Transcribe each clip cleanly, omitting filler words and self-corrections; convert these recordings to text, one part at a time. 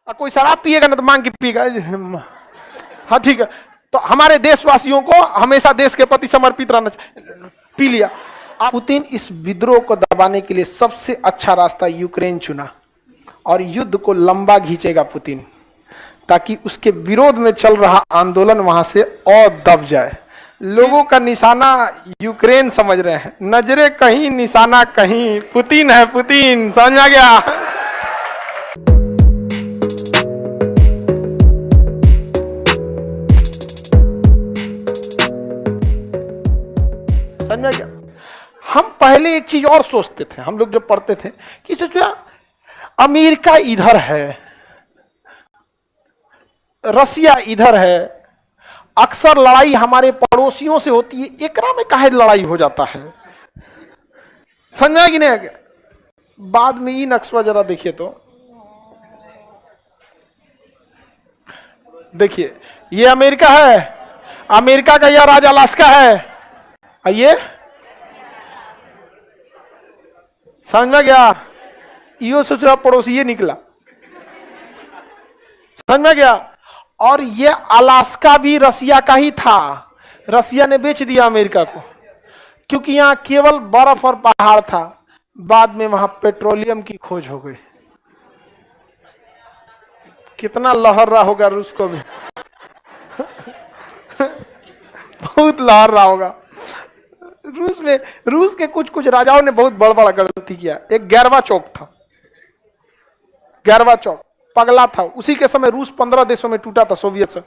कोई शराब पिएगा ना तो मांग के पिएगा। हाँ ठीक है, तो हमारे देशवासियों को हमेशा देश के प्रति समर्पित रहना चाहिए। पी लिया। पुतिन इस विद्रोह को दबाने के लिए सबसे अच्छा रास्ता यूक्रेन चुना और युद्ध को लंबा खींचेगा पुतिन, ताकि उसके विरोध में चल रहा आंदोलन वहां से और दब जाए। लोगों का निशाना यूक्रेन समझ रहे हैं, नजरे कहीं निशाना कहीं, पुतिन है पुतिन, समझ आ गया। समझ में गया। हम पहले एक चीज और सोचते थे, हम लोग जब पढ़ते थे कि सोचा अमेरिका इधर है, रसिया इधर है, अक्सर लड़ाई हमारे पड़ोसियों से होती है, एकरा में काहे लड़ाई हो जाता है। समझा कि नहीं? बाद में ये नक्शा जरा देखिए तो, देखिए ये अमेरिका है, अमेरिका का यह राज्य अलास्का है, ये समझ में गया। यो सोच रहा पड़ोसी ये निकला, समझ में गया। और ये अलास्का भी रसिया का ही था, रसिया ने बेच दिया अमेरिका को, क्योंकि यहां केवल बर्फ और पहाड़ था। बाद में वहां पेट्रोलियम की खोज हो गई। कितना लहर रहा होगा रूस को भी। बहुत लहर रहा होगा रूस में। रूस के कुछ कुछ राजाओं ने बहुत बड़ा गलती किया। एक गैरवाचोक था, गैरवाचोक पगला था। उसी के समय रूस 15 देशों में टूटा था, सोवियत से।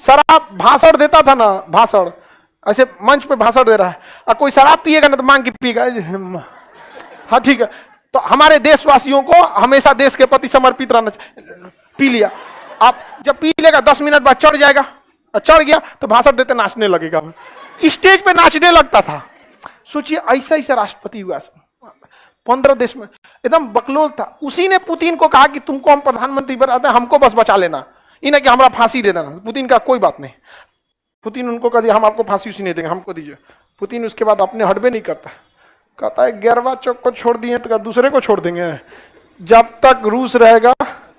शराब भाषण देता था ना, भाषण ऐसे मंच पे भाषण दे रहा है, और कोई शराब पिएगा ना तो मांग के पिएगा। हाँ ठीक है, तो हमारे देशवासियों को हमेशा देश के प्रति समर्पित रहना चाहिए। पी लिया। आप जब पी लेगा 10 मिनट बाद चढ़ जाएगा, और चढ़ गया तो भाषण देते नाचने लगेगा, स्टेज पे नाचने लगता था। सोचिए ऐसा ऐसा राष्ट्रपति हुआ 15 देश में, एकदम बकलोल था। उसी ने पुतिन को कहा कि तुमको हम प्रधानमंत्री बनाते हैं, हमको बस बचा लेना, इन्हें कि हमारा फांसी दे देना। पुतिन का कोई बात नहीं, पुतिन उनको कह दिया हम आपको फांसी उसी नहीं देंगे, हमको दीजिए। पुतिन उसके बाद अपने हटबे नहीं करता, कहता है गैरवाचोक को छोड़ दिए तो दूसरे को छोड़ देंगे। जब तक रूस रहेगा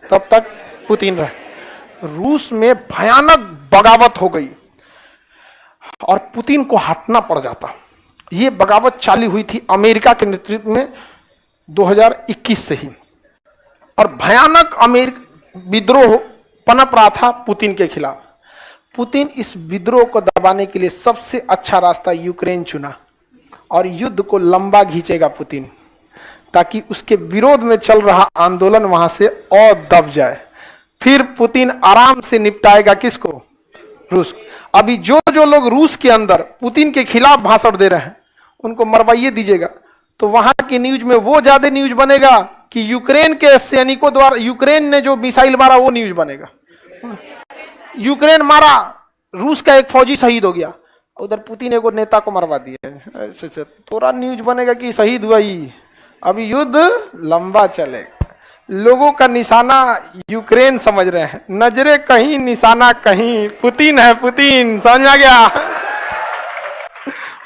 तब तक पुतिन रहे। रूस में भयानक बगावत हो गई और पुतिन को हटना पड़ जाता। ये बगावत चालू हुई थी अमेरिका के नेतृत्व में 2021 से ही, और भयानक विद्रोह पनप रहा था पुतिन के खिलाफ। पुतिन इस विद्रोह को दबाने के लिए सबसे अच्छा रास्ता यूक्रेन चुना और युद्ध को लंबा खींचेगा पुतिन, ताकि उसके विरोध में चल रहा आंदोलन वहां से और दब जाए। फिर पुतिन आराम से निपटाएगा किसको? रूस। अभी जो जो लोग रूस के अंदर पुतिन के खिलाफ भाषण दे रहे हैं उनको मरवाइए दीजिएगा, तो वहां की न्यूज में वो ज्यादा न्यूज बनेगा कि यूक्रेन के सैनिकों द्वारा यूक्रेन ने जो मिसाइल मारा वो न्यूज बनेगा। यूक्रेन मारा, रूस का एक फौजी शहीद हो गया, उधर पुतिन एगो नेता को मरवा दिया, थोड़ा न्यूज बनेगा कि शहीद हुआ ही। अभी युद्ध लंबा चलेगा। लोगों का निशाना यूक्रेन समझ रहे हैं, नजरे कहीं निशाना कहीं, पुतिन है पुतिन, समझ आ गया।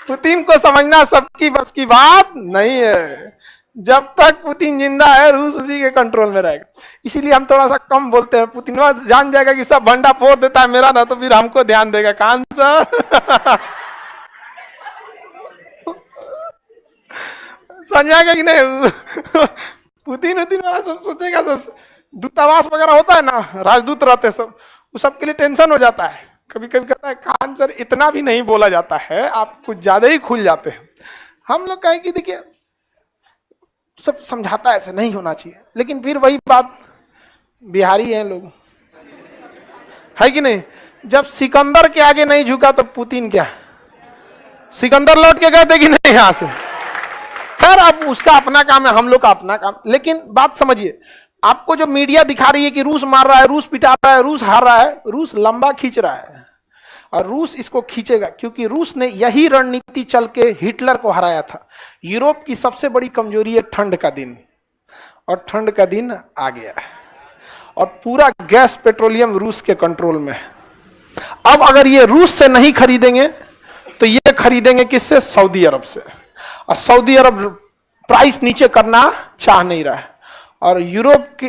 पुतिन को समझना सबकी बस की बात नहीं है। जब तक पुतिन जिंदा है रूस उसी के कंट्रोल में रहेगा। इसीलिए हम थोड़ा सा कम बोलते हैं। पुतिन जान जाएगा कि सब भंडा फोड़ देता है मेरा ना, तो फिर हमको ध्यान देगा कान सा। समझाएगा कि नहीं? पुतिन सोचेगा दूतावास वगैरह होता है ना, राजदूत रहते सब, वो सबके लिए टेंशन हो जाता है। कभी कभी कहता है खान सर इतना भी नहीं बोला जाता है, आप कुछ ज्यादा ही खुल जाते हैं। हम लोग कहें कि देखिए सब समझाता है ऐसे नहीं होना चाहिए, लेकिन फिर वही बात, बिहारी हैं लोग, है कि नहीं? जब सिकंदर के आगे नहीं झुका तो पुतिन क्या? सिकंदर लौट के गए थे कि नहीं यहां से? खैर अब उसका अपना काम है, हम लोग का अपना काम। लेकिन बात समझिए, आपको जो मीडिया दिखा रही है कि रूस मार रहा है, रूस पिटा रहा है, रूस हार रहा है, रूस लंबा खींच रहा है और रूस इसको खींचेगा, क्योंकि रूस ने यही रणनीति चल के हिटलर को हराया था। यूरोप की सबसे बड़ी कमजोरी है ठंड का दिन, और ठंड का दिन आ गया है और पूरा गैस पेट्रोलियम रूस के कंट्रोल में है। अब अगर ये रूस से नहीं खरीदेंगे तो ये खरीदेंगे किससे? सऊदी अरब से, और सऊदी अरब प्राइस नीचे करना चाह नहीं रहा है। और यूरोप की,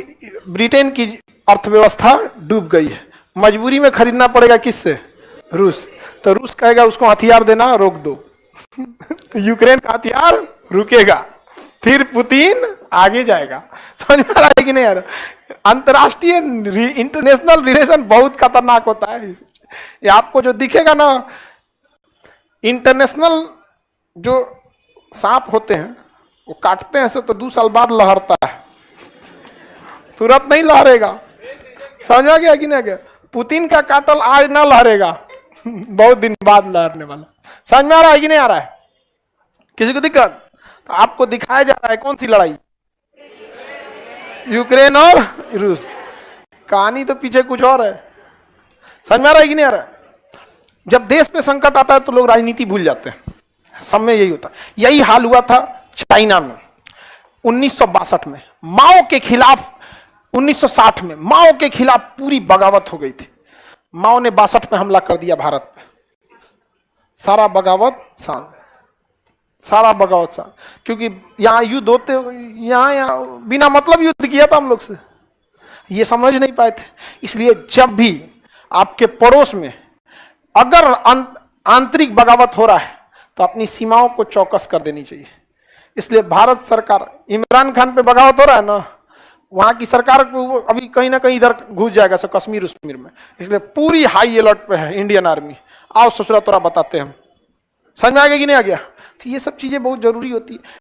ब्रिटेन की अर्थव्यवस्था डूब गई है, मजबूरी में खरीदना पड़ेगा किससे? रूस। तो रूस कहेगा उसको हथियार देना रोक दो तो यूक्रेन का हथियार रुकेगा, फिर पुतिन आगे जाएगा। समझ में आ रहा है कि नहीं यार? अंतरराष्ट्रीय इंटरनेशनल रिलेशन बहुत खतरनाक होता है। ये आपको जो दिखेगा ना, इंटरनेशनल जो सांप होते हैं वो काटते हैं से तो 2 साल बाद लहरता है, तुरंत नहीं लहरेगा। समझ आ गया कि नहीं गया? पुतिन का काटल आज ना लहरेगा बहुत दिन बाद लहरने वाला। समझ में आ रहा है कि नहीं आ रहा है? किसी को दिक्कत? तो आपको दिखाया जा रहा है कौन सी लड़ाई? यूक्रेन और रूस। कहानी तो पीछे कुछ और है। समझ में आ रहा है कि नहीं आ रहा है? जब देश पे संकट आता है तो लोग राजनीति भूल जाते हैं, सब में यही होता है। यही हाल हुआ था चाइना में 1962 में, माओ के खिलाफ 1960 में माओ के खिलाफ पूरी बगावत हो गई थी। माओ ने 62 में हमला कर दिया भारत पे, सारा बगावत शांत, सारा बगावत शांत, क्योंकि यहां युद्ध होते, यहां बिना मतलब युद्ध किया था हम लोग से, ये समझ नहीं पाए थे। इसलिए जब भी आपके पड़ोस में अगर आंतरिक बगावत हो रहा है तो अपनी सीमाओं को चौकस कर देनी चाहिए। इसलिए भारत सरकार, इमरान खान पे बगावत हो रहा है ना, वहां की सरकार को अभी कहीं ना कहीं इधर घुस जाएगा, सब कश्मीर उश्मीर में। इसलिए पूरी हाई अलर्ट पे है इंडियन आर्मी। आओ ससुरा तोरा बताते हैं हम। समझ में आ गया कि नहीं आ गया? तो ये सब चीजें बहुत जरूरी होती है।